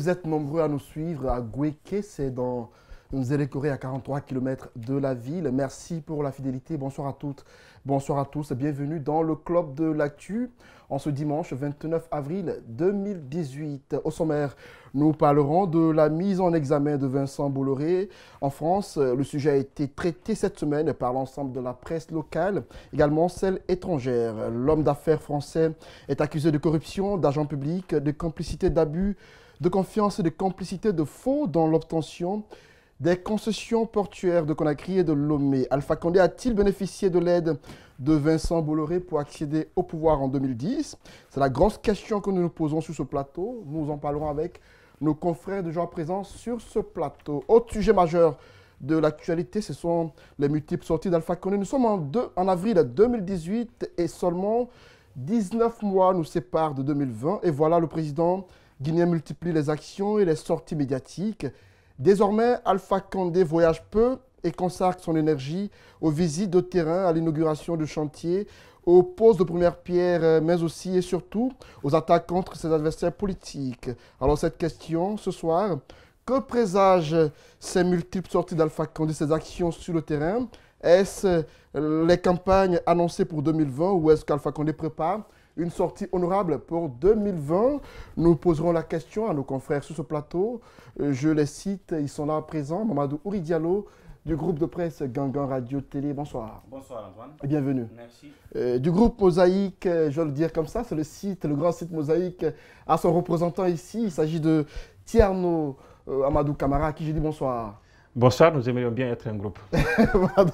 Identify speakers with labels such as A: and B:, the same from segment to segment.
A: Vous êtes nombreux à nous suivre à Gouéké, c'est dans Nzélékoré, à 43 km de la ville. Merci pour la fidélité. Bonsoir à toutes, bonsoir à tous. Bienvenue dans le Club de l'Actu en ce dimanche 29 avril 2018. Au sommaire, nous parlerons de la mise en examen de Vincent Bolloré en France. Le sujet a été traité cette semaine par l'ensemble de la presse locale, également celle étrangère. L'homme d'affaires français est accusé de corruption, d'argent public, de complicité d'abus de confiance et de complicité de faux dans l'obtention des concessions portuaires de Conakry et de Lomé. Alpha Condé a-t-il bénéficié de l'aide de Vincent Bolloré pour accéder au pouvoir en 2010? C'est la grosse question que nous nous posons sur ce plateau. Nous en parlerons avec nos confrères de gens présents sur ce plateau. Autre sujet majeur de l'actualité, ce sont les multiples sorties d'Alpha Condé. Nous sommes en avril 2018 et seulement 19 mois nous séparent de 2020. Et voilà, le président guinéen multiplie les actions et les sorties médiatiques. Désormais, Alpha Condé voyage peu et consacre son énergie aux visites de terrain, à l'inauguration de chantiers, aux poses de première pierre, mais aussi et surtout aux attaques contre ses adversaires politiques. Alors cette question, ce soir, que présagent ces multiples sorties d'Alpha Condé, ces actions sur le terrain? Est-ce les campagnes annoncées pour 2020 ou est-ce qu'Alpha Condé prépare une sortie honorable pour 2020? Nous poserons la question à nos confrères sur ce plateau. Je les cite, ils sont là présents. Mamadou Ouri Diallo du groupe de presse Gangan Radio Télé. Bonsoir.
B: Bonsoir Antoine.
A: Et bienvenue.
B: Merci.
A: Du groupe Mosaïque, je vais le dire comme ça, c'est le grand site Mosaïque, a son représentant ici. Il s'agit de Tierno Amadou Camara, à qui je dis bonsoir.
C: Bonsoir, nous aimerions bien être un groupe.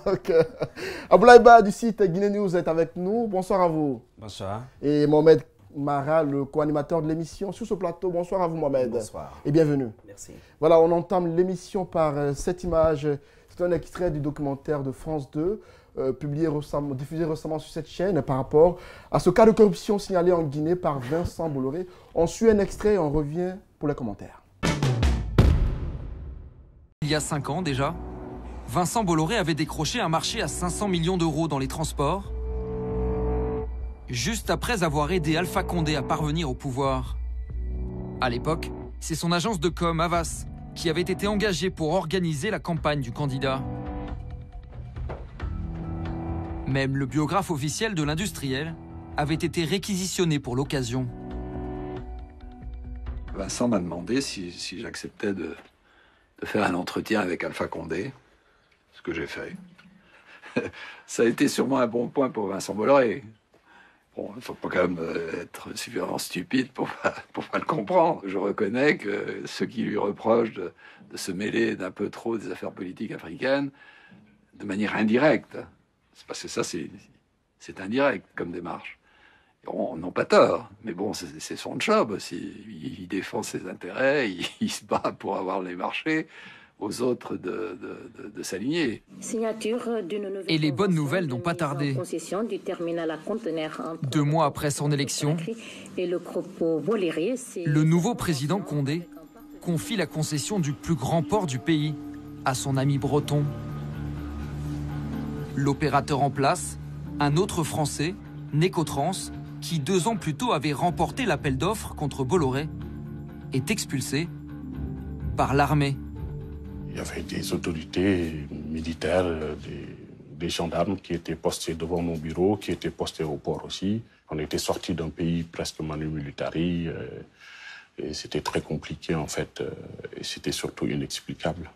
A: Donc, Aboulaïba du site Guinée News est avec nous. Bonsoir à vous.
B: Bonsoir.
A: Et Mohamed Mara, le co-animateur de l'émission sur ce plateau. Bonsoir à vous, Mohamed.
B: Bonsoir.
A: Et bienvenue.
B: Merci.
A: Voilà, on entame l'émission par cette image. C'est un extrait du documentaire de France 2, diffusé récemment sur cette chaîne par rapport à ce cas de corruption signalé en Guinée par Vincent Bolloré. On suit un extrait et on revient pour les commentaires.
D: Il y a 5 ans déjà, Vincent Bolloré avait décroché un marché à 500 millions d'euros dans les transports, juste après avoir aidé Alpha Condé à parvenir au pouvoir. À l'époque, c'est son agence de com, Havas, qui avait été engagée pour organiser la campagne du candidat. Même le biographe officiel de l'industriel avait été réquisitionné pour l'occasion.
E: Vincent m'a demandé si j'acceptais de faire un entretien avec Alpha Condé, ce que j'ai fait. Ça a été sûrement un bon point pour Vincent Bolloré. Bon, il ne faut pas quand même être suffisamment stupide pour pas le comprendre. Je reconnais que ceux qui lui reprochent de se mêler d'un peu trop des affaires politiques africaines, de manière indirecte, c'est parce que ça, c'est indirect comme démarche. Ils n'ont pas tort, mais bon, c'est son job aussi. Il défend ses intérêts, il se bat pour avoir les marchés, aux autres de s'aligner.
D: Et les bonnes nouvelles n'ont pas tardé. 2 mois après son élection, le nouveau président Condé confie la concession du plus grand port du pays à son ami breton. L'opérateur en place, un autre Français, Necotrans, qui 2 ans plus tôt avait remporté l'appel d'offres contre Bolloré, est expulsé par l'armée.
F: Il y avait des autorités militaires, des gendarmes qui étaient postés devant mon bureau, qui étaient postés au port aussi. On était sortis d'un pays presque manu militari, et c'était très compliqué en fait, et c'était surtout inexplicable.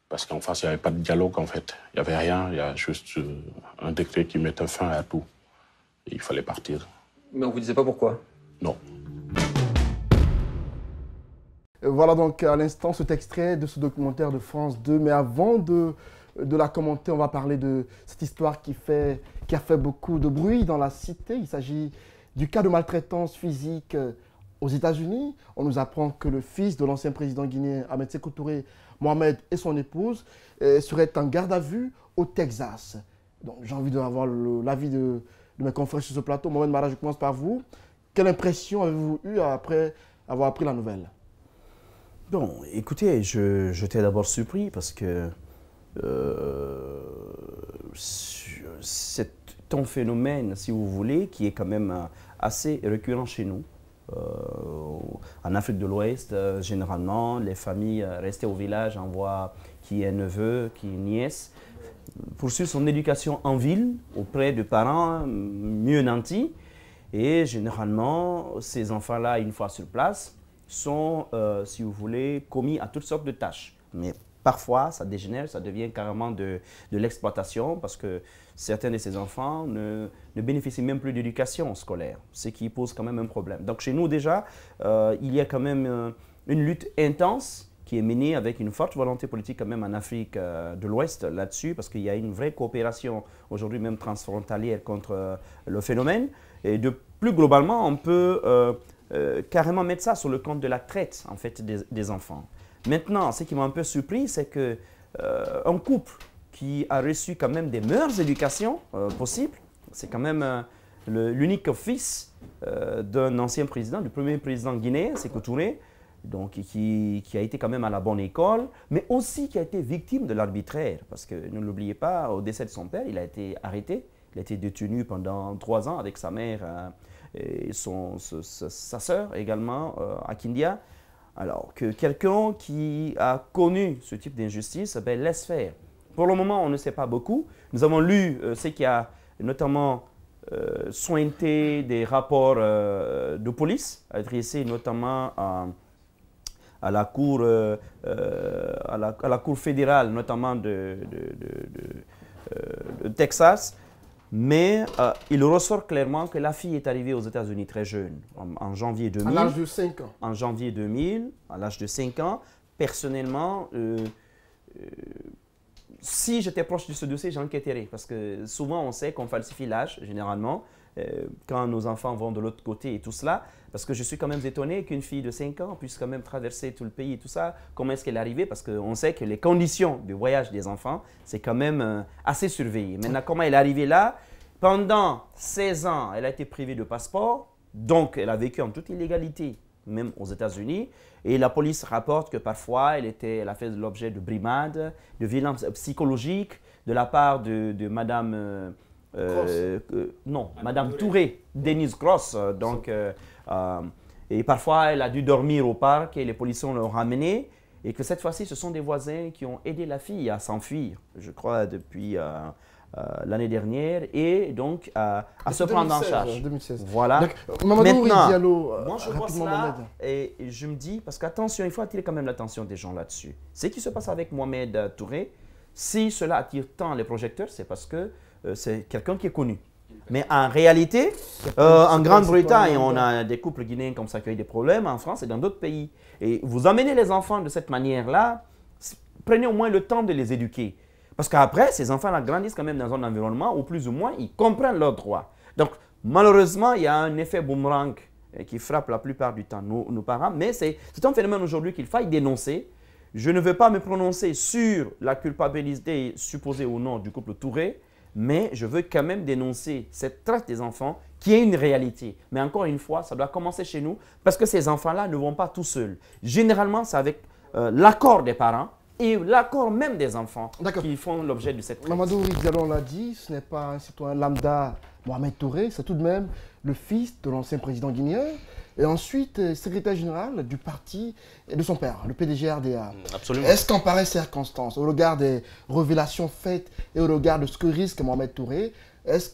F: Parce qu'en face, il n'y avait pas de dialogue en fait. Il n'y avait rien, il y a juste un décret qui mettait fin à tout. Et il fallait partir.
G: Mais on ne vous disait pas pourquoi?
F: Non.
A: Voilà donc à l'instant cet extrait de ce documentaire de France 2. Mais avant de la commenter, on va parler de cette histoire qui a fait beaucoup de bruit dans la cité. Il s'agit du cas de maltraitance physique aux États-Unis. On nous apprend que le fils de l'ancien président guinéen Ahmed Sékou Touré, Mohamed, et son épouse seraient en garde à vue au Texas. Donc j'ai envie d'avoir l'avis de mes confrères sur ce plateau. Mohamed Mara, je commence par vous. Quelle impression avez-vous eue après avoir appris la nouvelle?
B: Bon, écoutez, j'étais d'abord surpris parce que c'est un phénomène, si vous voulez, qui est quand même assez récurrent chez nous. En Afrique de l'Ouest, généralement, les familles restées au village envoient qui est neveu, qui est nièce, poursuivre son éducation en ville auprès de parents mieux nantis. Et généralement, ces enfants-là, une fois sur place, sont, si vous voulez, commis à toutes sortes de tâches. Mais parfois, ça dégénère, ça devient carrément de l'exploitation parce que certains de ces enfants ne bénéficient même plus d'éducation scolaire, ce qui pose quand même un problème. Donc chez nous déjà, il y a quand même une lutte intense qui est menée avec une forte volonté politique quand même en Afrique de l'Ouest là-dessus, parce qu'il y a une vraie coopération aujourd'hui même transfrontalière contre le phénomène. Et de plus globalement, on peut carrément mettre ça sur le compte de la traite en fait, des enfants. Maintenant, ce qui m'a un peu surpris, c'est qu'un couple qui a reçu quand même des meilleures éducations possibles, c'est quand même l'unique fils d'un ancien président, du premier président guinéen, Sékou Touré, donc qui a été quand même à la bonne école, mais aussi qui a été victime de l'arbitraire. Parce que ne l'oubliez pas, au décès de son père, il a été arrêté, il a été détenu pendant 3 ans avec sa mère et sa sœur également à Kindia. Alors que quelqu'un qui a connu ce type d'injustice laisse faire. Pour le moment, on ne sait pas beaucoup. Nous avons lu ce qui a notamment sointé des rapports de police, adressés notamment à la cour fédérale, notamment de Texas. Mais il ressort clairement que la fille est arrivée aux États-Unis très jeune, en janvier 2000.
A: À l'âge de 5 ans.
B: En janvier 2000, à l'âge de 5 ans. Personnellement, si j'étais proche de ce dossier, j'enquêterais. Parce que souvent, on sait qu'on falsifie l'âge, généralement, quand nos enfants vont de l'autre côté et tout cela. Parce que je suis quand même étonné qu'une fille de 5 ans puisse quand même traverser tout le pays et tout ça. Comment est-ce qu'elle est arrivée? Parce qu'on sait que les conditions de voyage des enfants, c'est quand même assez surveillé. Maintenant, comment elle est arrivée là? Pendant 16 ans, elle a été privée de passeport. Donc, elle a vécu en toute illégalité, même aux États-Unis. Et la police rapporte que parfois, elle a fait l'objet de brimades, de violences psychologiques de la part de Madame... Madame Touré, Denise Cross. Et parfois, elle a dû dormir au parc et les policiers l'ont ramenée. Et que cette fois-ci, ce sont des voisins qui ont aidé la fille à s'enfuir, je crois, depuis l'année dernière. Et donc, à se prendre en charge.
A: 2016.
B: Voilà.
A: Donc, Mamadou Diallo,
B: moi, je vois cela et je me dis, parce qu'attention, il faut attirer quand même l'attention des gens là-dessus. Ce qui se passe avec Mohamed Touré, si cela attire tant les projecteurs, c'est parce que c'est quelqu'un qui est connu. Mais en réalité, en Grande-Bretagne, on a des couples guinéens comme ça qui ont eu des problèmes, en France et dans d'autres pays. Et vous amenez les enfants de cette manière-là, prenez au moins le temps de les éduquer. Parce qu'après, ces enfants-là grandissent quand même dans un environnement où plus ou moins ils comprennent leurs droits. Donc, malheureusement, il y a un effet boomerang qui frappe la plupart du temps nos parents. Mais c'est un phénomène aujourd'hui qu'il faille dénoncer. Je ne veux pas me prononcer sur la culpabilité supposée ou non du couple Touré, mais je veux quand même dénoncer cette traite des enfants qui est une réalité. Mais encore une fois, ça doit commencer chez nous parce que ces enfants-là ne vont pas tout seuls. Généralement, c'est avec l'accord des parents et l'accord même des enfants qui font l'objet de cette traite.
A: Mamadou Diallo l'a dit, ce n'est pas un citoyen lambda, Mohamed Touré, c'est tout de même le fils de l'ancien président guinéen et ensuite secrétaire général du parti de son père, le PDG RDA.
B: Absolument.
A: Est-ce qu'en pareille circonstance, au regard des révélations faites et au regard de ce que risque Mohamed Touré, est-ce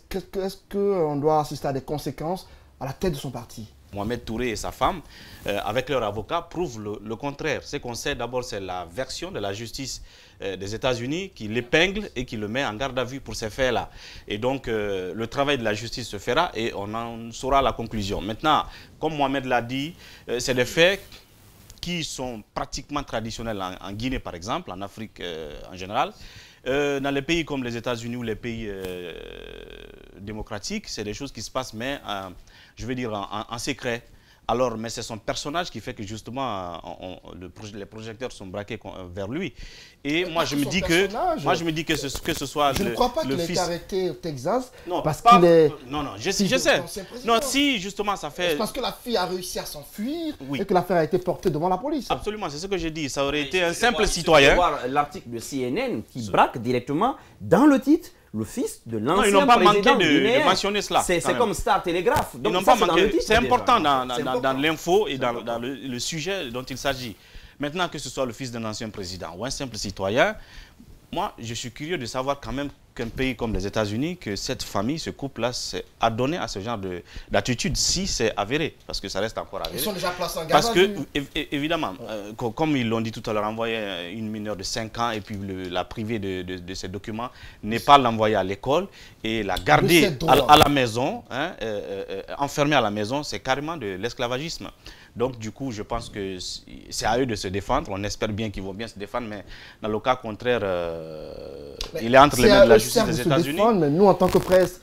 A: qu'on doit assister à des conséquences à la tête de son parti?
G: Mohamed Touré et sa femme, avec leur avocat, prouvent le contraire. Ce qu'on sait d'abord, c'est la version de la justice des États-Unis qui l'épingle et qui le met en garde à vue pour ces faits-là. Et donc, le travail de la justice se fera et on en saura la conclusion. Maintenant, comme Mohamed l'a dit, c'est des faits qui sont pratiquement traditionnels en Guinée, par exemple, en Afrique en général. Dans les pays comme les États-Unis ou les pays démocratiques, c'est des choses qui se passent, mais je veux dire en secret. Alors, mais c'est son personnage qui fait que justement les projecteurs sont braqués vers lui. Et moi je me dis que ce soit
A: je ne crois pas qu'il ait été arrêté au Texas parce
G: qu'il
A: est...
G: Non, je sais. Non, si justement ça fait...
A: C'est parce que la fille a réussi à s'enfuir et que l'affaire a été portée devant la police.
G: Absolument, c'est ce que j'ai dit. Ça aurait été un simple citoyen.
B: Voir l'article de CNN qui braque directement dans le titre le fils de
G: Non,
B: l'ancien
G: ils n'ont pas manqué
B: président
G: de mentionner cela.
B: C'est comme Star Télégraphe.
G: Ils n'ont pas manqué. C'est important dans l'info et dans le sujet dont il s'agit. Maintenant, que ce soit le fils d'un ancien président ou un simple citoyen, moi, je suis curieux de savoir quand même qu'un pays comme les États-Unis, que cette famille, ce couple-là, a donné à ce genre d'attitude, si c'est avéré, parce que ça reste encore avéré.
A: Ils sont déjà placés en garde
G: Parce
A: à
G: que,
A: vue.
G: évidemment, comme ils l'ont dit tout à l'heure, envoyer une mineure de 5 ans et puis la priver de ses documents, n'est pas l'envoyer à l'école et la garder à la maison, hein, enfermée à la maison, c'est carrément de l'esclavagisme. Donc, du coup, je pense que c'est à eux de se défendre. On espère bien qu'ils vont bien se défendre, mais dans le cas contraire, il est entre les mains de la justice des États-Unis.
A: Mais nous, en tant que presse,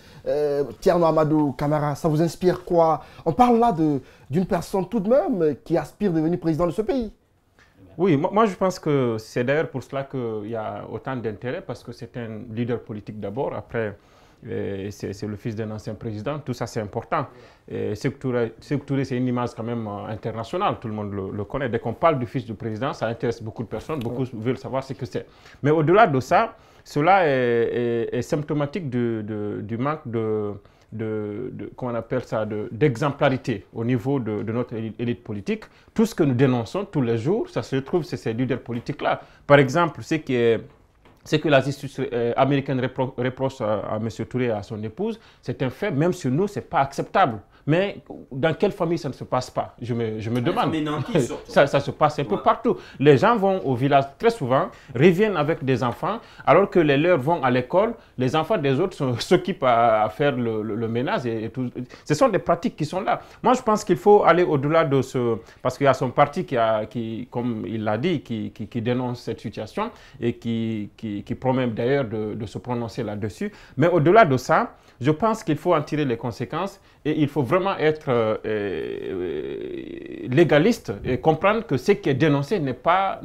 A: Thierno Amadou Camara, ça vous inspire quoi? On parle là d'une personne tout de même qui aspire à devenir président de ce pays.
C: Oui, moi je pense que c'est d'ailleurs pour cela qu'il y a autant d'intérêt, parce que c'est un leader politique d'abord, après c'est le fils d'un ancien président, tout ça c'est important. Sékou Touré, c'est une image quand même internationale, tout le monde le connaît. Dès qu'on parle du fils du président, ça intéresse beaucoup de personnes, beaucoup veulent savoir ce que c'est. Mais au-delà de ça, cela est symptomatique du manque comment on appelle ça, d'exemplarité au niveau de notre élite politique. Tout ce que nous dénonçons tous les jours, ça se trouve c'est ces leaders politiques-là. Par exemple, ce que la justice américaine reproche à M. Touré et à son épouse, c'est un fait, même sur nous, ce n'est pas acceptable. Mais dans quelle famille ça ne se passe pas? Je me demande. Ça se passe un peu partout. Les gens vont au village très souvent, reviennent avec des enfants, alors que les leurs vont à l'école, les enfants des autres s'occupent à faire le ménage et tout. Ce sont des pratiques qui sont là. Moi, je pense qu'il faut aller au-delà de ce... Parce qu'il y a son parti qui comme il l'a dit, qui dénonce cette situation et qui promet d'ailleurs de se prononcer là-dessus. Mais au-delà de ça, je pense qu'il faut en tirer les conséquences et il faut vraiment être légaliste et comprendre que ce qui est dénoncé n'est pas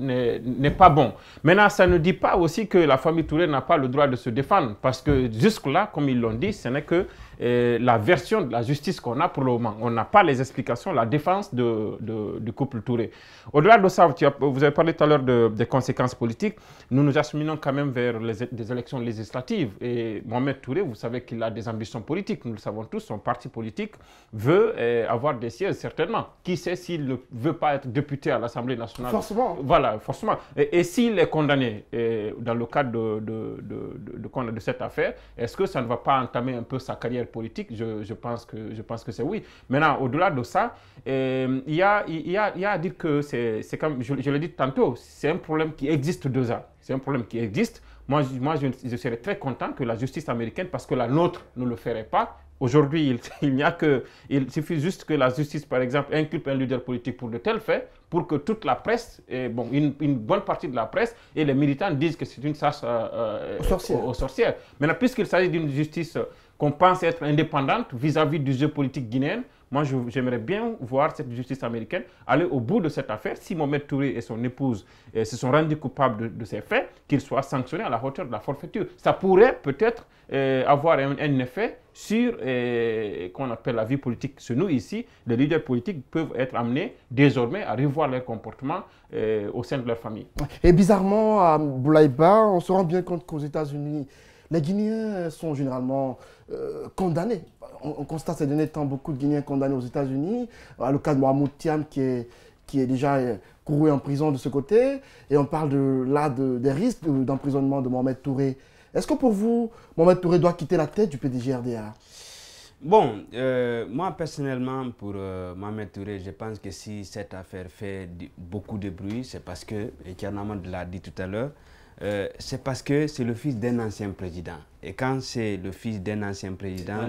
C: bon. Maintenant, ça ne dit pas aussi que la famille Touré n'a pas le droit de se défendre, parce que jusque-là, comme ils l'ont dit, ce n'est que la version de la justice qu'on a pour le moment. On n'a pas les explications, la défense du couple Touré. Au-delà de ça, vous avez parlé tout à l'heure des conséquences politiques. Nous nous acheminons quand même vers des élections législatives. Et Mohamed Touré, vous savez qu'il a des ambitions politiques. Nous le savons tous, son parti politique veut avoir des sièges, certainement. Qui sait s'il ne veut pas être député à l'Assemblée nationale?
A: Forcément.
C: Voilà, forcément. Et s'il est condamné dans le cadre de cette affaire, est-ce que ça ne va pas entamer un peu sa carrière politique? Je pense que c'est oui. Maintenant, au-delà de ça, il y a à dire que c'est comme je l'ai dit tantôt, c'est un problème qui existe déjà. C'est un problème qui existe. Moi, je serais très content que la justice américaine, parce que la nôtre ne le ferait pas. Aujourd'hui, il suffit juste que la justice, par exemple, inculpe un leader politique pour de tels faits, pour que toute la presse, une bonne partie de la presse et les militants disent que c'est une chasse aux sorcières. Maintenant, puisqu'il s'agit d'une justice qu'on pense être indépendante vis-à-vis du jeu politique guinéen, moi, j'aimerais bien voir cette justice américaine aller au bout de cette affaire. Si Mohamed Touré et son épouse se sont rendus coupables de ces faits, qu'ils soient sanctionnés à la hauteur de la forfaiture. Ça pourrait peut-être avoir un effet sur qu'on appelle la vie politique. Chez nous, ici, les leaders politiques peuvent être amenés désormais à revoir leur comportement au sein de leur famille.
A: Et bizarrement, à Boulaïba, on se rend bien compte qu'aux États-Unis, les Guinéens sont généralement condamnés. On constate ces derniers temps beaucoup de Guinéens condamnés aux États-Unis. Le cas de Mohamed Thiam qui est déjà couru en prison de ce côté. Et on parle des risques d'emprisonnement de Mohamed Touré. Est-ce que pour vous, Mohamed Touré doit quitter la tête du PDG-RDA?
H: Bon, moi personnellement, pour Mohamed Touré, je pense que si cette affaire fait beaucoup de bruit, c'est parce que, et Thierno Amadou l'a dit tout à l'heure, c'est parce que c'est le fils d'un ancien président. Et quand c'est le fils d'un ancien président,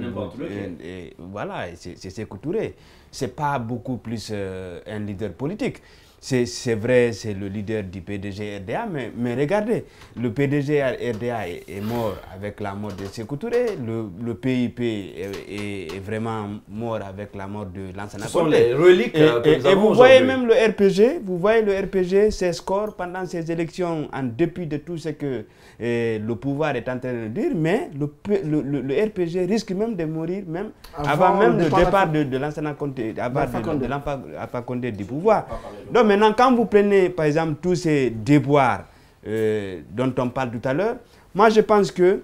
H: voilà, c'est Sékou Touré. Ce n'est pas beaucoup plus un leader politique. C'est vrai, c'est le leader du PDG RDA, mais regardez, le PDG RDA est mort avec la mort de Sékou Touré, le PIP est vraiment mort avec la mort de Lansana Conté. Ce
B: sont les reliques
H: et vous voyez même le RPG, ses scores pendant ces élections, en dépit de tout ce que le pouvoir est en train de dire, mais le RPG risque même de mourir même avant même le départ de Lansana Conté, avant de l'Alpha Condé du pouvoir. Donc maintenant, quand vous prenez par exemple tous ces déboires dont on parle tout à l'heure, moi je pense que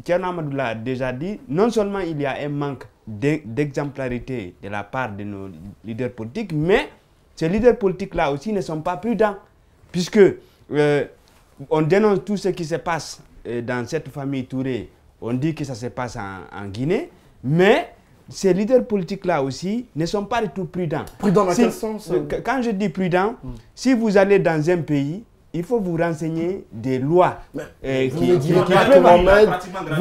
H: Thierno Amadou l'a déjà dit, non seulement il y a un manque d'exemplarité de la part de nos leaders politiques, mais ces leaders politiques-là aussi ne sont pas prudents, puisque on dénonce tout ce qui se passe dans cette famille Touré, on dit que ça se passe en Guinée, mais ces leaders politiques-là aussi ne sont pas du tout prudents.
A: Prudents dans quel sens?
H: Quand je dis prudent, si vous allez dans un pays, il faut vous renseigner des lois.
A: Vous ne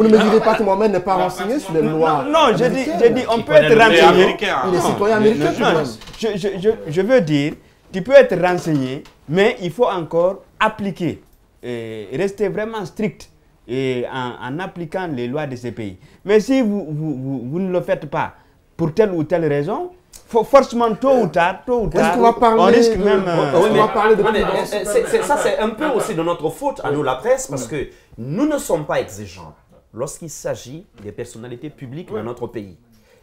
A: me direz pas que Mohamed n'est pas renseigné sur les lois.
H: Non, je dis on peut être renseigné.
A: Il est citoyen américain.
H: Je veux dire, tu peux être renseigné, mais il faut encore appliquer, rester vraiment strict en appliquant les lois de ces pays. Mais si vous ne le faites pas pour telle ou telle raison, forcément, tôt ou tard, on risque même...
B: Ça, c'est un peu aussi de notre faute à nous, la presse, parce que nous ne sommes pas exigeants lorsqu'il s'agit des personnalités publiques dans notre pays.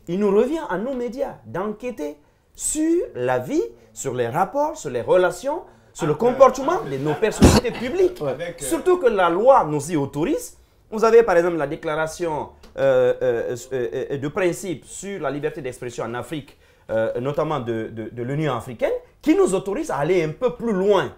B: Il nous revient à nous, médias, d'enquêter sur la vie, sur les rapports, sur les relations, sur le comportement de nos personnalités publiques. Surtout que la loi nous y autorise. Vous avez par exemple la déclaration de principe sur la liberté d'expression en Afrique, notamment de l'Union africaine, qui nous autorise à aller un peu plus loin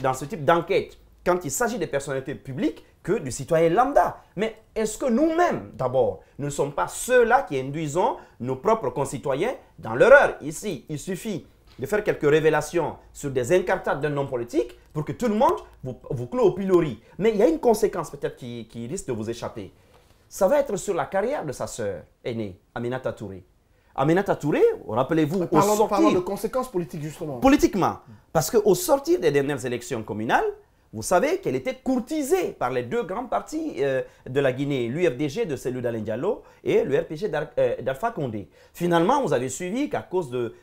B: dans ce type d'enquête, quand il s'agit des personnalités publiques, que du citoyen lambda. Mais est-ce que nous-mêmes, d'abord, ne sommes pas ceux-là qui induisons nos propres concitoyens dans l'erreur? Ici, il suffit de faire quelques révélations sur des incartades d'un homme politique pour que tout le monde vous clôt au pilori. Mais il y a une conséquence peut-être qui risque de vous échapper. Ça va être sur la carrière de sa sœur aînée, Aminata Touré. Aminata Touré, rappelez-vous,
A: parlons de conséquences politiques justement.
B: Politiquement, parce qu'au sortir des dernières élections communales, vous savez qu'elle était courtisée par les deux grands partis de la Guinée, l'UFDG de Cellou Dalein Diallo et le RPG d'Alpha Condé. Finalement, vous avez suivi qu'à cause de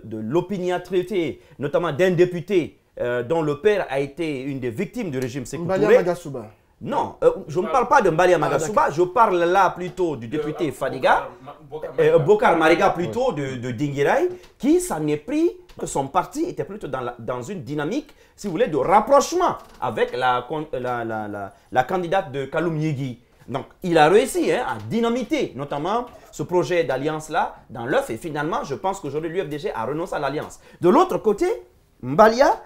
B: l'opiniâtreté, notamment d'un député dont le père a été une des victimes du régime Sékou Touré.
A: Mbalia Magasuba.
B: Non, je ne parle pas de Mbalia Magasuba, je parle là plutôt du député Fadiga, Bokar Mariga plutôt de Dinguiraye, qui s'en est pris que son parti était plutôt dans une dynamique, si vous voulez, de rapprochement avec la candidate de Kaloum Yegui. Donc, il a réussi à dynamiter notamment ce projet d'alliance-là dans l'œuf et finalement, je pense qu'aujourd'hui, l'UFDG a renoncé à l'alliance. De l'autre côté, Mbalia,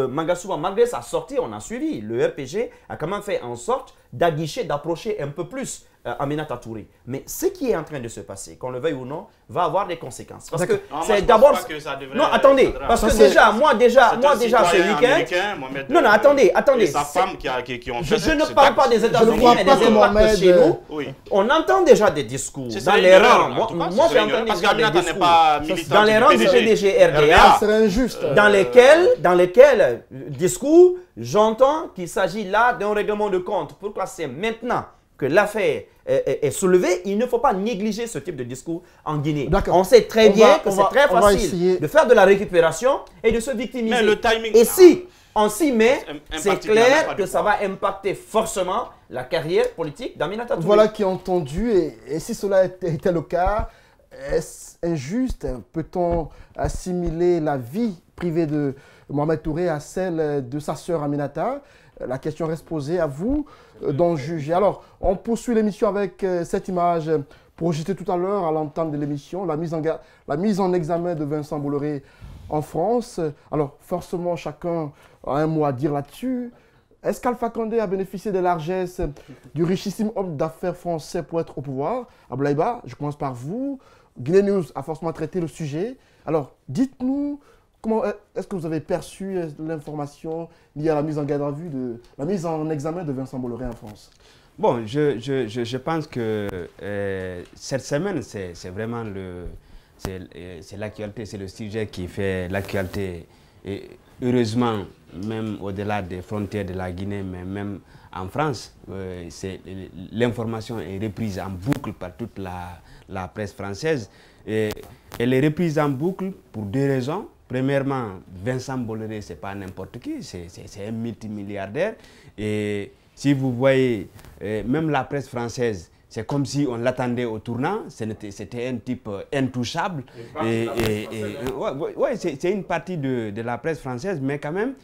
B: Magasuba, malgré sa sortie, on a suivi. Le RPG a quand même fait en sorte d'aguicher, d'approcher un peu plus Aminata Touré. Mais ce qui est en train de se passer, qu'on le veuille ou non, va avoir des conséquences. Parce que c'est d'abord... Non, attendez, parce que déjà, moi déjà ce week-end... Non, attendez.
G: Et sa femme qui ont fait...
B: Je ne parle pas des États-Unis, mais des impacts chez nous. On entend déjà des discours dans les rangs. Moi, j'ai entendu déjà des discours dans les rangs du PDG RDA, dans lesquels discours, j'entends qu'il s'agit là d'un règlement de compte. Pourquoi c'est maintenant que l'affaire est soulevée, il ne faut pas négliger ce type de discours en Guinée. On sait très bien que c'est très facile de faire de la récupération et de se victimiser.
G: Mais le timing,
B: et si on s'y met, c'est clair que ça va impacter forcément la carrière politique d'Aminata Touré.
A: Voilà qui est entendu. Et si cela était le cas, est-ce injuste? Peut-on assimiler la vie privée de Mohamed Touré à celle de sa sœur Aminata? La question reste posée à vous d'en juger. Alors, on poursuit l'émission avec cette image projetée tout à l'heure à l'entame de l'émission, la mise en examen de Vincent Bolloré en France. Alors, forcément, chacun a un mot à dire là-dessus. Est-ce qu'Alpha Condé a bénéficié des largesses du richissime homme d'affaires français pour être au pouvoir? Ablaïba, je commence par vous. Guinée News a forcément traité le sujet. Alors, dites-nous, comment est-ce que vous avez perçu l'information liée à la mise en garde à vue, la mise en examen de Vincent Bolloré en France?
H: Bon, je pense que cette semaine, c'est vraiment l'actualité, c'est le sujet qui fait l'actualité. Et heureusement, même au-delà des frontières de la Guinée, mais même en France, l'information est reprise en boucle par toute la presse française. Et elle est reprise en boucle pour deux raisons. Premièrement, Vincent Bolloré, ce n'est pas n'importe qui, c'est un multimilliardaire. Et si vous voyez, même la presse française, c'est comme si on l'attendait au tournant, c'était un type intouchable. C'est une partie de la presse française, mais quand même,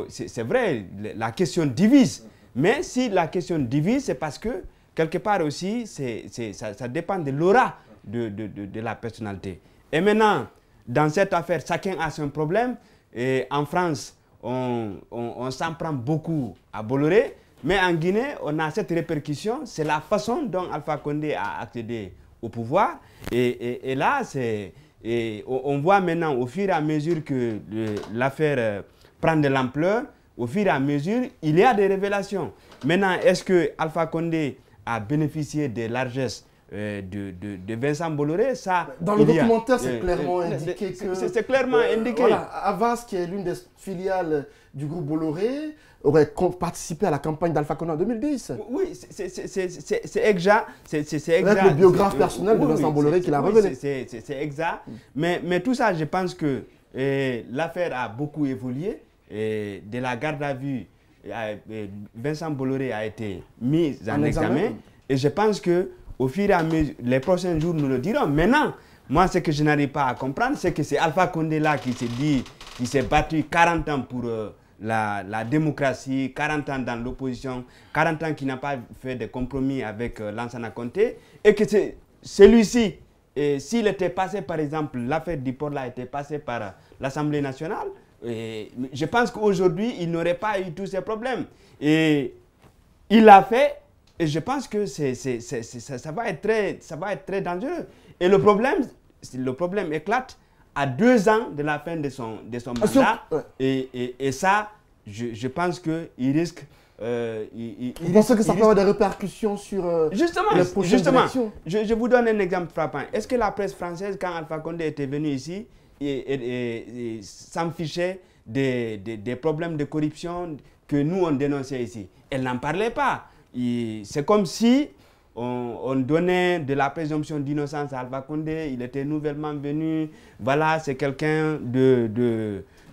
H: c'est vrai, la question divise. Mais si la question divise, c'est parce que, quelque part aussi, ça dépend de l'aura de la personnalité. Et maintenant, dans cette affaire, chacun a son problème. Et en France, on s'en prend beaucoup à Bolloré. Mais en Guinée, on a cette répercussion. C'est la façon dont Alpha Condé a accédé au pouvoir. Et là, on voit maintenant, au fur et à mesure que l'affaire prend de l'ampleur, au fur et à mesure, il y a des révélations. Maintenant, est-ce que Alpha Condé a bénéficié des largesses de Vincent Bolloré? Ça,
A: dans le documentaire, c'est clairement indiqué que...
H: C'est clairement indiqué.
A: Voilà, Havas, qui est l'une des filiales du groupe Bolloré, aurait participé à la campagne d'Alpha Condé en 2010.
H: Oui, c'est exact. C'est exact.
A: Avec le biographe personnel de Vincent Bolloré qui l'a révélé.
H: C'est exact. Mais tout ça, je pense que l'affaire a beaucoup évolué. De la garde à vue, Vincent Bolloré a été mis en examen. Et je pense qu'au fur et à mesure, les prochains jours nous le dirons. Maintenant, moi, ce que je n'arrive pas à comprendre, c'est que c'est Alpha Condé là qui s'est battu 40 ans pour la démocratie, 40 ans dans l'opposition, 40 ans qui n'a pas fait de compromis avec Lansana Conté, et que c'est celui-ci, s'il était passé, par exemple, l'affaire du port là était passée par l'Assemblée nationale, je pense qu'aujourd'hui, il n'aurait pas eu tous ces problèmes. Et il l'a fait, et je pense que ça va être très dangereux. Et le problème éclate à 2 ans de la fin de son mandat. Et ça, je pense qu'il risque...
A: Vous pensez que ça peut avoir des répercussions sur les prochaines élections?
H: Je vous donne un exemple frappant. Est-ce que la presse française, quand Alpha Condé était venu ici, s'en fichait des problèmes de corruption que nous, on dénonçait ici? Elle n'en parlait pas. C'est comme si on donnait de la présomption d'innocence à Alpha Condé. Il était nouvellement venu. Voilà, c'est quelqu'un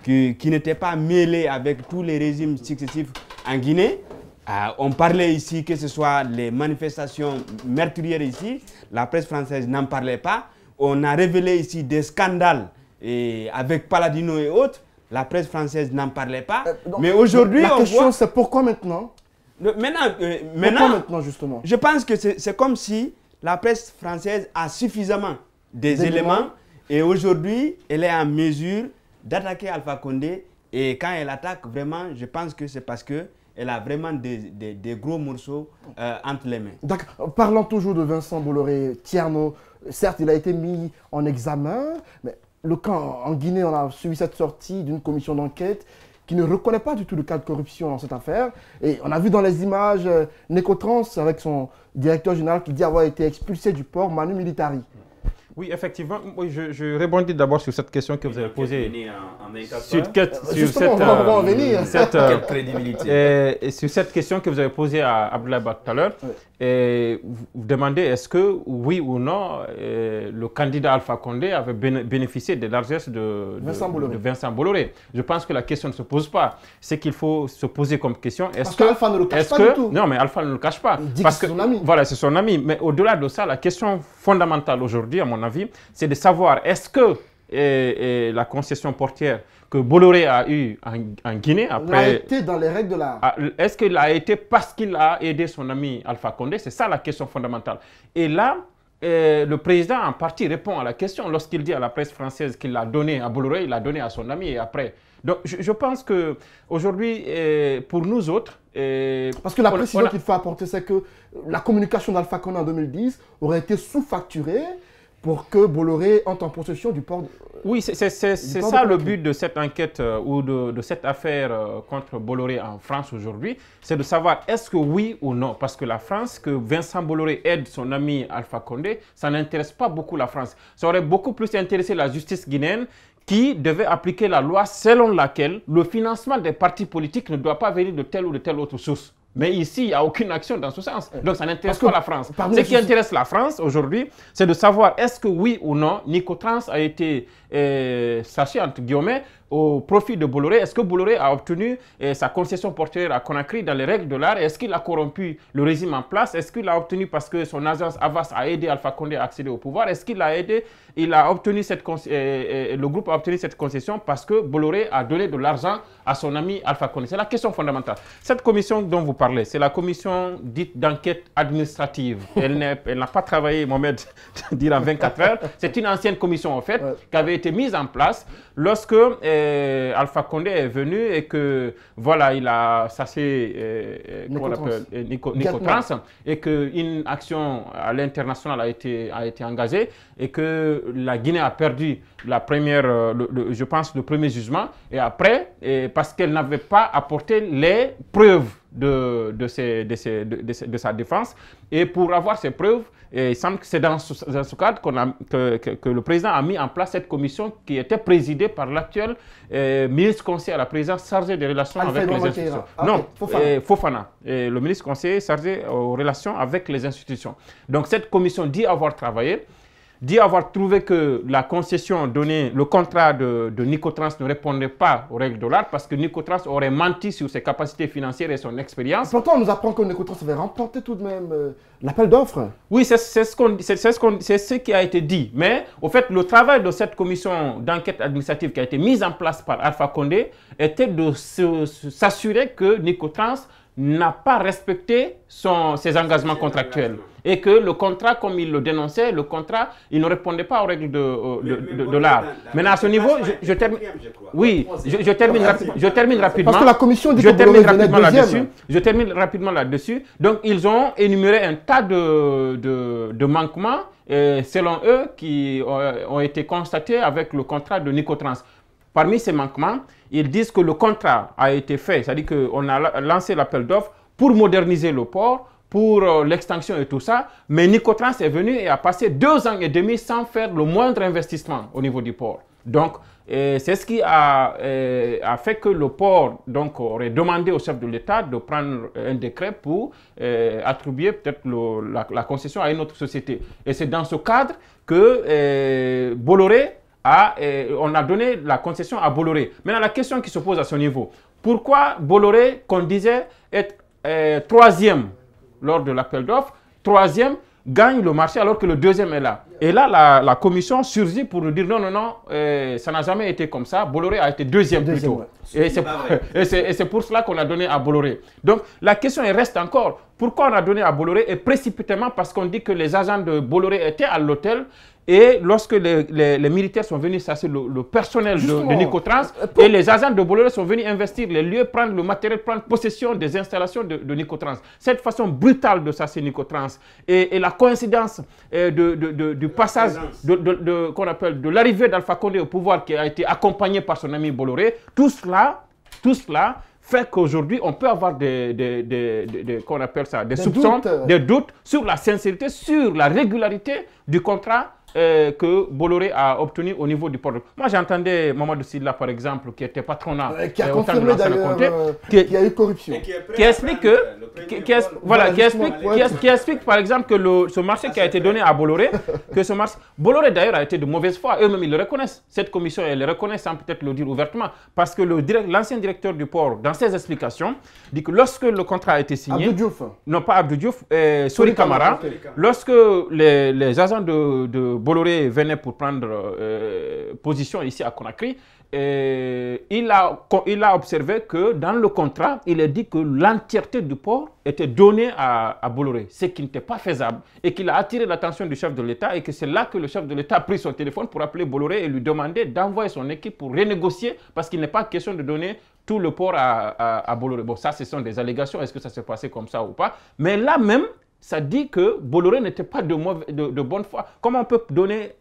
H: qui n'était pas mêlé avec tous les régimes successifs en Guinée. On parlait ici que ce soit les manifestations meurtrières ici. La presse française n'en parlait pas. On a révélé ici des scandales avec Palladino et autres. La presse française n'en parlait pas. Mais aujourd'hui,
A: la question, c'est pourquoi maintenant?
H: Maintenant,
A: justement,
H: je pense que c'est comme si la presse française a suffisamment des éléments et aujourd'hui, elle est en mesure d'attaquer Alpha Condé. Et quand elle attaque, vraiment, je pense que c'est parce qu'elle a vraiment des gros morceaux entre les mains.
A: D'accord. Parlant toujours de Vincent Bolloré, Thierno, certes, il a été mis en examen, mais le camp en Guinée, on a suivi cette sortie d'une commission d'enquête qui ne reconnaît pas du tout le cas de corruption dans cette affaire. Et on a vu dans les images Necotrans avec son directeur général qui dit avoir été expulsé du port, Manu Militari.
C: Oui, effectivement. Oui, je rebondis d'abord sur cette question que vous avez posée.
B: Quelle crédibilité.
C: Et sur cette question que vous avez posée à Abdoulaye Ba tout à l'heure, vous demandez est-ce que, oui ou non, le candidat Alpha Condé avait bénéficié des largesses de Vincent Bolloré. Je pense que la question ne se pose pas. C'est qu'il faut se poser comme question.
A: Parce qu'Alpha ne le cache pas du tout.
C: Non, mais Alpha ne le cache pas.
A: Il dit que c'est son ami.
C: Voilà, c'est son ami. Mais au-delà de ça, la question fondamentale aujourd'hui, à mon avis, c'est de savoir est-ce que la concession portière que Bolloré a eue en Guinée après...
A: a été dans les règles de l'art.
C: Est-ce qu'il a été parce qu'il a aidé son ami Alpha Condé? C'est ça la question fondamentale. Et là, le président en partie répond à la question lorsqu'il dit à la presse française qu'il l'a donné à Bolloré, il l'a donné à son ami et après... Donc je pense qu'aujourd'hui, pour nous autres...
A: Parce que la précision qu'il faut apporter, c'est que la communication d'Alpha Condé en 2010 aurait été sous-facturée pour que Bolloré entre en possession du port.
C: Oui, c'est ça le but de cette enquête ou de cette affaire contre Bolloré en France aujourd'hui, c'est de savoir est-ce que oui ou non, parce que la France, que Vincent Bolloré aide son ami Alpha Condé, ça n'intéresse pas beaucoup la France. Ça aurait beaucoup plus intéressé la justice guinéenne qui devait appliquer la loi selon laquelle le financement des partis politiques ne doit pas venir de telle ou de telle autre source. Mais ici, il n'y a aucune action dans ce sens. Donc, ça n'intéresse pas la France. Ce qui intéresse la France aujourd'hui, c'est de savoir est-ce que oui ou non, Necotrans a été, sachez entre guillemets, au profit de Bolloré. Est-ce que Bolloré a obtenu sa concession portuaire à Conakry dans les règles de l'art? Est-ce qu'il a corrompu le régime en place? Est-ce qu'il a obtenu parce que son agence Havas a aidé Alpha Condé à accéder au pouvoir? Est-ce qu'il a aidé, le groupe a obtenu cette concession parce que Bolloré a donné de l'argent à son ami Alpha Condé? C'est la question fondamentale. Cette commission dont vous parlez, c'est la commission dite d'enquête administrative. Elle n'a pas travaillé, Mohamed, dire en 24 heures. C'est une ancienne commission, en fait, qui avait été mise en place lorsque Alpha Condé est venu et que, voilà, il a sassé Nicotrans et qu'une action à l'international a été engagée et que la Guinée a perdu la première, je pense, le premier jugement. Et après, parce qu'elle n'avait pas apporté les preuves de sa défense. Et pour avoir ces preuves, il semble que c'est dans ce cadre que le président a mis en place cette commission qui était présidée par l'actuel ministre conseiller à la présidence chargé des relations avec les institutions. Non, Fofana. Le ministre conseiller chargé aux relations avec les institutions. Donc cette commission dit avoir travaillé, dit avoir trouvé que la concession donnée, le contrat de Nicotrans ne répondait pas aux règles de l'art parce que Nicotrans aurait menti sur ses capacités financières et son expérience.
A: Pourtant, on nous apprend que Nicotrans avait remporté tout de même l'appel d'offres.
C: Oui, c'est ce qui a été dit. Mais au fait, le travail de cette commission d'enquête administrative qui a été mise en place par Alpha Condé était de s'assurer que Nicotrans n'a pas respecté ses engagements contractuels. Et que le contrat, comme il le dénonçait, le contrat, il ne répondait pas aux règles de l'art. Maintenant, à ce niveau, je termine. Oui, je termine rapidement. Parce
A: que la commission dit
C: je termine rapidement là-dessus. Donc, ils ont énuméré un tas de manquements, selon eux, qui ont été constatés avec le contrat de Nicotrans. Parmi ces manquements, ils disent que le contrat a été fait, c'est-à-dire qu'on a lancé l'appel d'offres pour moderniser le port, pour l'extension et tout ça, mais Nicotrans est venu et a passé 2 ans et demi sans faire le moindre investissement au niveau du port. Donc, c'est ce qui a fait que le port aurait demandé au chef de l'État de prendre un décret pour attribuer peut-être la concession à une autre société. Et c'est dans ce cadre que Bolloré on a donné la concession à Bolloré. Maintenant, la question qui se pose à ce niveau, pourquoi Bolloré, qu'on disait être 3e lors de l'appel d'offres, 3e, gagne le marché alors que le 2e est là? Et là, la commission surgit pour nous dire non, ça n'a jamais été comme ça. Bolloré a été 2e plutôt. Et c'est pour cela qu'on a donné à Bolloré. Donc, la question reste encore, pourquoi on a donné à Bolloré? Et précipitamment parce qu'on dit que les agents de Bolloré étaient à l'hôtel. Et lorsque les militaires sont venus chasser le personnel de Nicotrans, et les agents de Bolloré sont venus investir les lieux, prendre le matériel, prendre possession des installations de Nicotrans. Cette façon brutale de chasser Nicotrans et la coïncidence du passage qu'on appelle de l'arrivée d'Alpha Condé au pouvoir qui a été accompagné par son ami Bolloré, tout cela fait qu'aujourd'hui, on peut avoir des soupçons, des doutes sur la sincérité, sur la régularité du contrat que Bolloré a obtenu au niveau du port. Moi, j'entendais Mamadou Sylla, par exemple, qui était patronat.
A: Qui a confirmé d'ailleurs qu'il y a eu corruption.
C: Qui explique par exemple, que ce marché qui a été donné à Bolloré, Bolloré d'ailleurs a été de mauvaise foi. Eux-mêmes, ils le reconnaissent. Cette commission, elle le reconnaît sans peut-être le dire ouvertement. Parce que l'ancien directeur du port, dans ses explications, dit que lorsque le contrat a été signé...
A: Abdou Diouf.
C: Non, pas Abdou Diouf, Sori Camara. Lorsque les agents de Bolloré venait pour prendre position ici à Conakry, il a observé que dans le contrat, il est dit que l'entièreté du port était donnée à Bolloré, ce qui n'était pas faisable et qu'il a attiré l'attention du chef de l'État et que c'est là que le chef de l'État a pris son téléphone pour appeler Bolloré et lui demander d'envoyer son équipe pour renégocier parce qu'il n'est pas question de donner tout le port à Bolloré. Bon, ça, ce sont des allégations. Est-ce que ça s'est passé comme ça ou pas? Mais là même, ça dit que Bolloré n'était pas de bonne foi. Comment on peut donner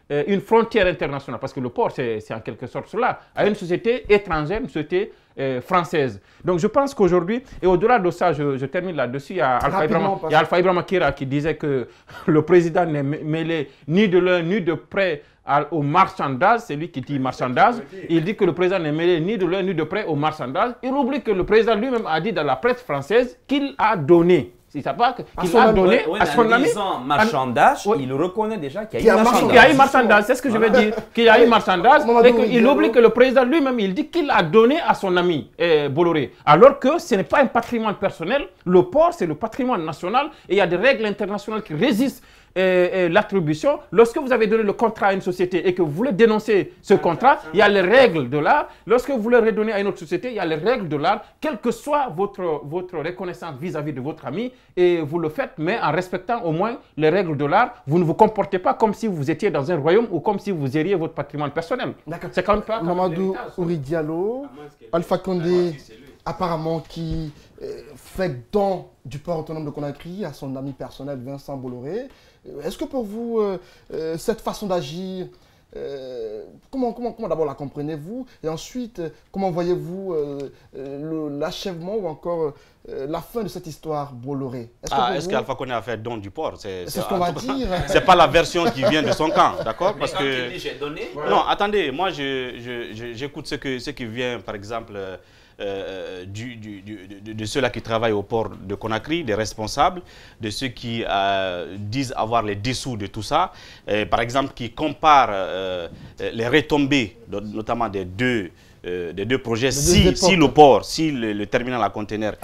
C: une frontière internationale, parce que le port, c'est en quelque sorte cela, à une société étrangère, une société française. Donc je pense qu'aujourd'hui, et au-delà de ça, je termine là-dessus, il y a Alpha Ibrahima Kira qui disait que le président n'est mêlé ni de l'un ni de près au marchandage, c'est lui qui dit marchandage. Il dit que le président n'est mêlé ni de l'un ni de près au marchandage. Il oublie que le président lui-même a dit dans la presse française qu'il a donné Il ne pas qu'il
A: son
C: a
A: ami,
C: donné
B: Oui,
C: à son
B: en
C: ami.
B: disant marchandage,
C: Oui.
B: il reconnaît déjà qu'il
A: Qu'il
B: y a eu marchandage.
C: Qu'il y a eu marchandage, c'est ce que je veux dire. Qu'il y a eu marchandage et qu'il oublie que le président lui-même, il dit qu'il a donné à son ami Bolloré. Alors que ce n'est pas un patrimoine personnel. Le port, c'est le patrimoine national et il y a des règles internationales qui résistent l'attribution. Lorsque vous avez donné le contrat à une société et que vous voulez dénoncer ce contrat, il y a les règles de l'art. Lorsque vous voulez redonner à une autre société, il y a les règles de l'art, quelle que soit votre reconnaissance vis-à-vis de votre ami, et vous le faites, mais en respectant au moins les règles de l'art. Vous ne vous comportez pas comme si vous étiez dans un royaume ou comme si vous ériez votre patrimoine personnel. C'est quand même pas
A: Mamadou Ouri Diallo, Alpha Condé, apparemment qui fait don du port autonome de Conakry à son ami personnel Vincent Bolloré. Est-ce que pour vous, cette façon d'agir, comment d'abord la comprenez-vous? Et ensuite, comment voyez-vous l'achèvement ou encore la fin de cette histoire Bolloré?
G: Est-ce qu'Alpha Condé a fait don du port?
A: C'est ce qu'on va dire.
G: C'est pas la version qui vient de son camp, d'accord? Parce que...
B: J'ai donné.
G: Non, attendez, moi j'écoute ce qui vient, par exemple, de ceux-là qui travaillent au port de Conakry, des responsables, de ceux qui disent avoir les dessous de tout ça, par exemple qui comparent les retombées, notamment des deux projets, si le port, si le terminal à conteneurs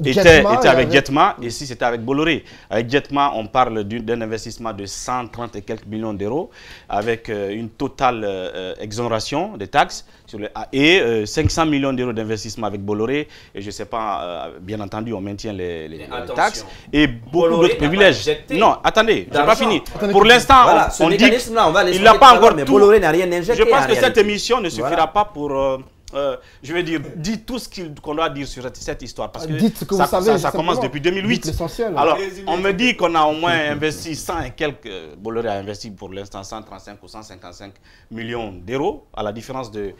G: était avec Jetma et si c'était avec Bolloré. Avec Jetma, on parle d'un investissement de 130 et quelques millions d'euros avec une totale exonération des taxes et 500 millions d'euros d'investissement avec Bolloré. Et je ne sais pas, bien entendu, on maintient les taxes et beaucoup d'autres privilèges. Non, attendez, je n'ai pas fini. Pour l'instant,
B: voilà,
G: on dit qu'il n'a pas encore tout.
B: Bolloré n'a rien injecté.
G: Je pense que cette émission ne suffira pas pour... je veux dire, dites tout ce qu'on doit dire sur cette histoire, parce que ça commence depuis 2008. Alors, on me dit qu'on a au moins investi 100 et quelques, Bolloré a investi pour l'instant 135 ou 155 millions d'euros, à la différence de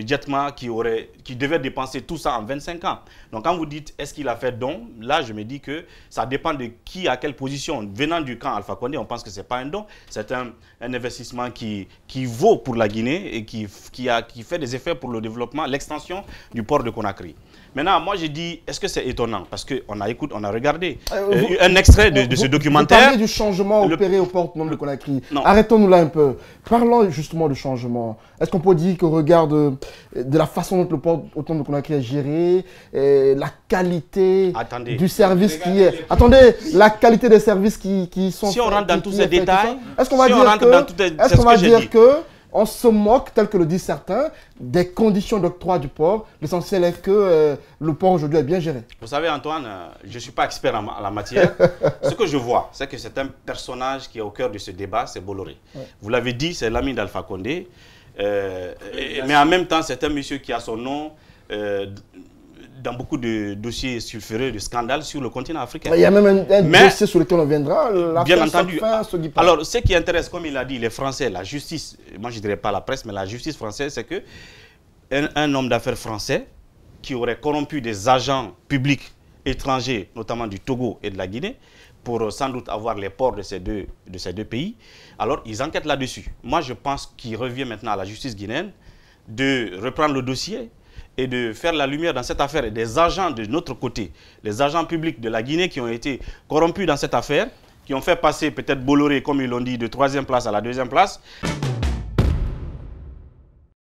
G: Jetma qui devait dépenser tout ça en 25 ans. Donc quand vous dites, est-ce qu'il a fait don, là je me dis que ça dépend de qui à quelle position. Venant du camp Alpha Condé, on pense que ce n'est pas un don, c'est un investissement qui vaut pour la Guinée et qui fait des effets pour le développement, l'extension du port de Conakry. Maintenant, moi, j'ai dit, est-ce que c'est étonnant? Parce qu'on a regardé un extrait de ce documentaire.
A: Vous parlez du changement opéré au port autonome de Conakry. Arrêtons-nous là un peu. Parlons justement du changement. Est-ce qu'on peut dire qu'au regard de la façon dont le port autonome de Conakry est géré, la qualité du service qui est... Attendez, la qualité des services qui sont...
G: Si on rentre dans tous ces détails,
A: est-ce qu'on va dire que on se moque, tel que le disent certains, des conditions d'octroi du port? L'essentiel est que le port aujourd'hui est bien géré.
G: Vous savez, Antoine, je ne suis pas expert en la matière. Ce que je vois, c'est que c'est un personnage qui est au cœur de ce débat, c'est Bolloré. Ouais. Vous l'avez dit, c'est l'ami d'Alpha Condé. Mais en même temps, c'est un monsieur qui a son nom dans beaucoup de dossiers sulfureux, de scandales sur le continent africain.
A: Il y a même un dossier sur lequel on viendra.
G: Bien entendu. Alors, ce qui intéresse, comme il a dit, les Français, la justice, moi je ne dirais pas la presse, mais la justice française, c'est que un homme d'affaires français qui aurait corrompu des agents publics étrangers, notamment du Togo et de la Guinée, pour sans doute avoir les ports de ces deux pays, alors ils enquêtent là-dessus. Moi, je pense qu'il revient maintenant à la justice guinéenne de reprendre le dossier et de faire la lumière dans cette affaire et des agents de notre côté, les agents publics de la Guinée qui ont été corrompus dans cette affaire, qui ont fait passer peut-être Bolloré, comme ils l'ont dit, de 3e place à la 2e place.